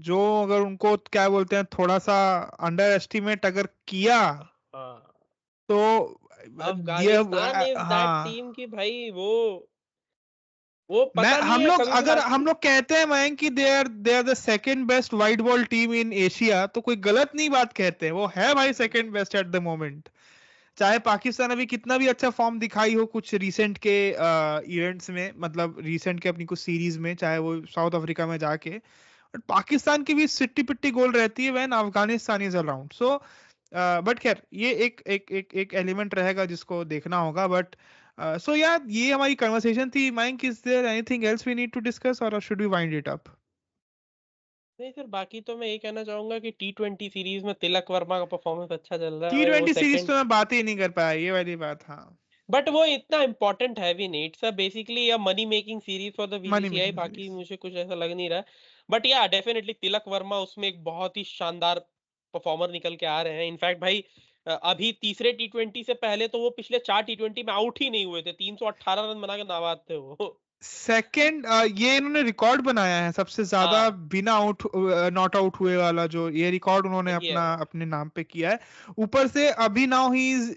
जो अगर उनको क्या बोलते हैं थोड़ा सा अंडर एस्टिमेट अगर किया हाँ, तो ये अफगानिस्तान इज दैट हाँ टीम की भाई, वो मैं पता नहीं है कभी भी अगर लास्ट। हम लोग कहते हैं मयंक कि they are the second best white ball team in Asia तो कोई गलत नहीं बात कहते हैं वो है भाई second best at the moment. चाहे पाकिस्तान अभी कितना भी अच्छा फॉर्म दिखाई हो कुछ रिसेंट के इवेंट्स में मतलब रिसेंट के अपनी कुछ सीरीज में चाहे वो साउथ अफ्रीका में जाके बट पाकिस्तान की भी सिट्टी पिट्टी गोल रहती है when Afghanistan is around. So but खैर ये एक एलिमेंट रहेगा जिसको देखना होगा. बट सो यार ये हमारी कन्वर्सेशन थी. Mike, is there anything else we need to discuss or should we wind it up? नहीं सर, बाकी तो मैं ये कहना चाहूँगा कि टी20 सीरीज़ में तिलक वर्मा का परफ़ॉर्मेंस अच्छा चल रहा है टी और वो ट्वेंटी सीरीज सेकंड तो मैं बात ही नहीं कर पाया, ये वाली बात. हाँ, बट वो इतना इम्पोर्टेंट है भी नहीं। It's basically a money making series for the money BCCI, making बाकी सीरीज. मुझे कुछ ऐसा लग नहीं रहा है। बट या डेफिनिटली तिलक वर्मा उसमें एक बहुत ही शानदार परफ़ॉर्मर निकल के आ रहे हैं। इनफैक्ट भाई अभी तीसरे टी20 से पहले तो वो पिछले 4 टी20 में आउट ही नहीं हुए थे। 318 रन बना के नाबाद थे वो। सेकंड, ये इन्होंने रिकॉर्ड बनाया है सबसे ज्यादा हाँ, बिना नॉट आउट हुए वाला. जो ये रिकॉर्ड उन्होंने सही है। अपने नाम पे किया है. ऊपर से अभी नाउ ही इज,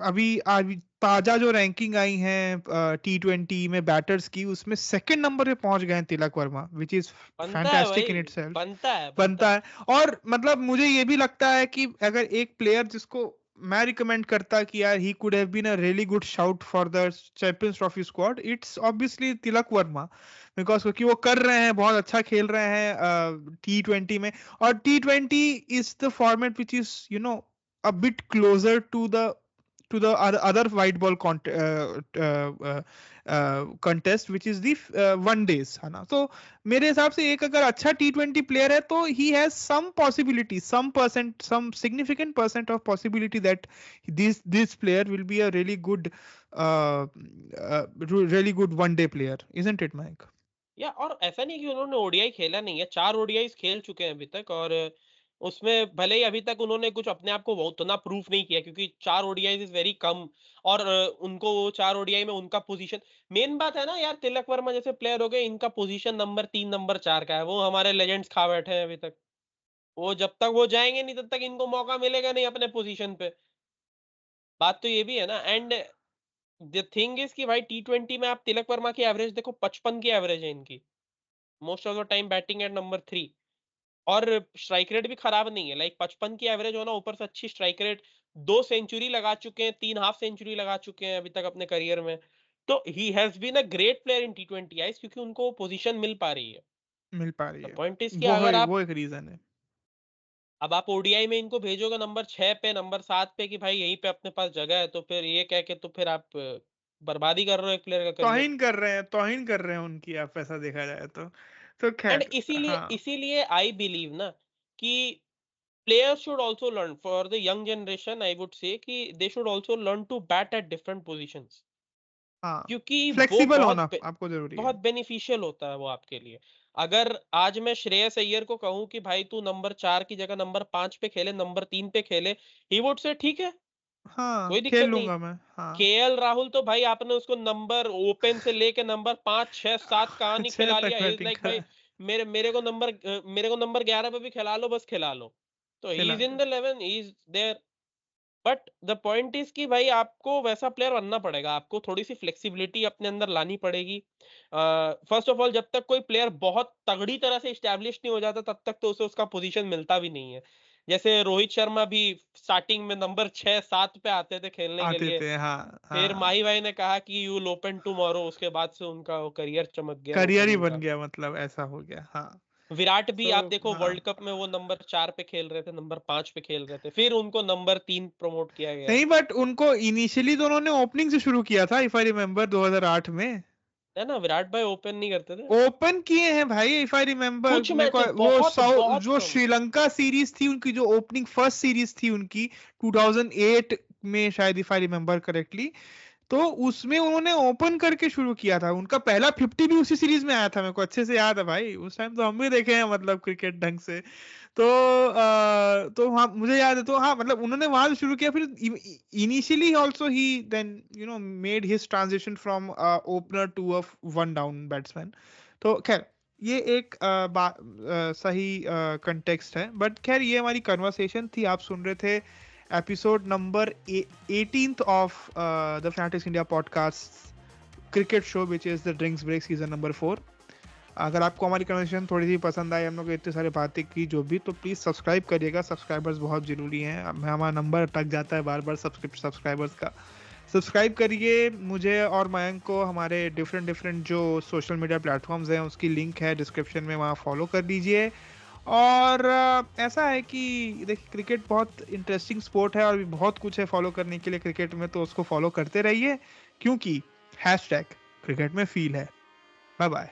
अभी ताजा जो रैंकिंग आई है टी20 में बैटर्स की, उसमें सेकंड नंबर पे पहुंच गए हैं तिलक वर्मा, विच इज बनता है फैंटास्टिक इन भाई, इटसेल्फ. बनता है, बनता बनता है। है. और मतलब मुझे ये भी लगता है कि अगर एक प्लेयर जिसको मैं रिकमेंड करता कि यार he could have been a really good shout for the Champions Trophy squad, it's obviously Tilak Varma. Because क्योंकि वो कर रहे हैं, बहुत अच्छा खेल रहे हैं टी20 में. और टी20 is the format which is a bit closer to the other white ball contest which is the one days, है ना. तो मेरे हिसाब से एक अगर अच्छा टी20 प्लेयर है तो he has some possibility, some significant percent of possibility that this player will be a really good one day player, isn't it, Mike? या और ऐसा नहीं कि उन्होंने ओडीआई खेला नहीं है, 4 ओडीआईज़ खेल चुके हैं अभी तक और उसमें भले ही अभी तक उन्होंने कुछ अपने आप को वो उतना प्रूफ नहीं किया क्योंकि 4 ओडीआईज़ इज़ वेरी कम और उनको वो 4 ओडीआई में उनका पोज़ीशन मेन बात है ना यार, तिलक वर्मा जैसे प्लेयर हो गए, इनका पोज़ीशन नंबर 3, नंबर 4 का है, वो हमारे लेजेंड्स खा बैठे हैं अभी तक। वो जब तक वो जाएँगे नहीं तब तक इनको मौका मिलेगा नहीं अपने पोज़ीशन पे। बात तो ये भी है ना एंड द थिंग इज़ कि भाई टी20 में आप तिलक वर्मा की एवरेज देखो, 55 की एवरेज है इनकी। Most of the time batting at number 3 और स्ट्राइक रेट भी खराब नहीं है। लाइक 55 की एवरेज होना, ऊपर से अच्छी स्ट्राइक रेट, 2 सेंचुरी लगा चुके हैं, 3 हाफ सेंचुरी लगा चुके हैं अभी तक अपने करियर में। तो he has been a great player in टी20 आईज़ क्योंकि उनको पोज़ीशन मिल पा रही है। मिल पा रही द है. पॉइंट इज़ कि वो अगर है, आप वो एक रीजन है. अब आप ओडीआई में इनको भेजोगे नंबर 6 पे, नंबर 7 पे कि भाई यहीं पे अपने पास जगह है, तो फिर ये कह के तो फिर आप बर्बाद ही कर रहे हो एक प्लेयर का करियर। तौहीन कर रहे हैं उनकी, आप ऐसा देखा जाए तो एंड खैर. इसीलिए हाँ, इसीलिए आई बिलीव ना कि players should also learn for the young generation I would say कि they should also learn to bat at different positions हाँ, क्योंकि वो फ्लेक्सिबल होना आपको जरूरी है. बहुत बेनिफिशियल होता है वो आपके लिए। अगर आज मैं श्रेयस अय्यर को कहूँ कि भाई तू नंबर 4 की जगह नंबर 5 पे खेले, नंबर 3 पे खेले, ही वुड से ठीक है, हाँ, कोई खेल दिक्कत नहीं। लूंगा मैं. हाँ, केएल राहुल तो भाई आपने उसको नंबर ओपन से लेके नंबर 5, 6, 7 कहाँ नहीं 6 खिला तक लिया। ही इज़ बैटिंग लाइक करा भाई है. मेरे को नंबर 11 पे भी खिला लो, बस खिला लो। तो ही खिला इज़ इन दो. The 11, he is there. But the point is कि भाई आपको वैसा प्लेयर बनना पड़ेगा, आपको थोड़ी सी फ्लेक्सिबिलिटी अपने अंदर लानी पड़ेगी। फर्स्ट ऑफ ऑल जब तक कोई प्लेयर बहुत तगड़ी तरह से इस्टेब्लिश नहीं हो जाता तब तक तो उसे उसका पोजीशन मिलता भी नहीं है। जैसे रोहित शर्मा भी स्टार्टिंग में नंबर 6-7 पे आते थे खेलने के आते लिए, थे. हाँ, फिर हाँ, माही भाई ने कहा कि यू विल ओपन टुमारो, उसके बाद से उनका वो करियर चमक गया करियर ही ओपनिंग बन का। गया, मतलब ऐसा हो गया. हाँ. विराट भी सो आप देखो हाँ. वर्ल्ड कप में वो नंबर 4 पे खेल रहे थे, नंबर 5 पे खेल रहे थे, फिर उनको नंबर 3 प्रमोट किया गया। नहीं, बट उनको इनिशियली तो उन्होंने ओपनिंग से शुरू किया था, इफ आई रिमेम्बर, 2008 में. है ना, विराट भाई ओपन नहीं करते थे। ओपन किए हैं भाई, इफ आई रिमेम्बर. कुछ मेरे को मैचेस वो बहुत बहुत जो कम। श्रीलंका सीरीज थी उनकी, जो ओपनिंग फर्स्ट सीरीज थी उनकी 2008 में, शायद इफ आई रिमेम्बर करेक्टली, तो उसमें उन्होंने ओपन करके शुरू किया था. उनका पहला 50 भी उसी सीरीज में आया था, मेरे को अच्छे से याद है भाई. उस टाइम तो हम भी देखे हैं, मतलब क्रिकेट ढंग से. तो तो हाँ, मुझे याद है. तो हाँ, मतलब उन्होंने वहां से शुरू किया. फिर initially also he then made his transition from opener to a one down batsman. तो खैर, ये एक सही कंटेक्स्ट है. बट खैर, ये हमारी कन्वर्सेशन थी. आप सुन रहे थे episode number 18th of the fantex India podcast cricket show which is the drinks break season number 4. अगर आपको हमारी कन्वर्सेशन थोड़ी सी पसंद आई, हम लोग इतने सारे बातें की जो भी, तो प्लीज़ सब्सक्राइब करिएगा. सब्सक्राइबर्स बहुत ज़रूरी हैं. हमारा नंबर अटक जाता है बार बार सब्सक्राइबर्स का. सब्सक्राइब करिए मुझे और मयंक को. हमारे डिफरेंट जो सोशल मीडिया प्लेटफॉर्म्स हैं उसकी लिंक है डिस्क्रिप्शन में, वहाँ फॉलो कर लीजिए. और ऐसा है कि देखिए क्रिकेट बहुत इंटरेस्टिंग स्पोर्ट है और भी बहुत कुछ है फॉलो करने के लिए क्रिकेट में, तो उसको फॉलो करते रहिए क्योंकि हैशटैग क्रिकेट में फील है। Bye bye.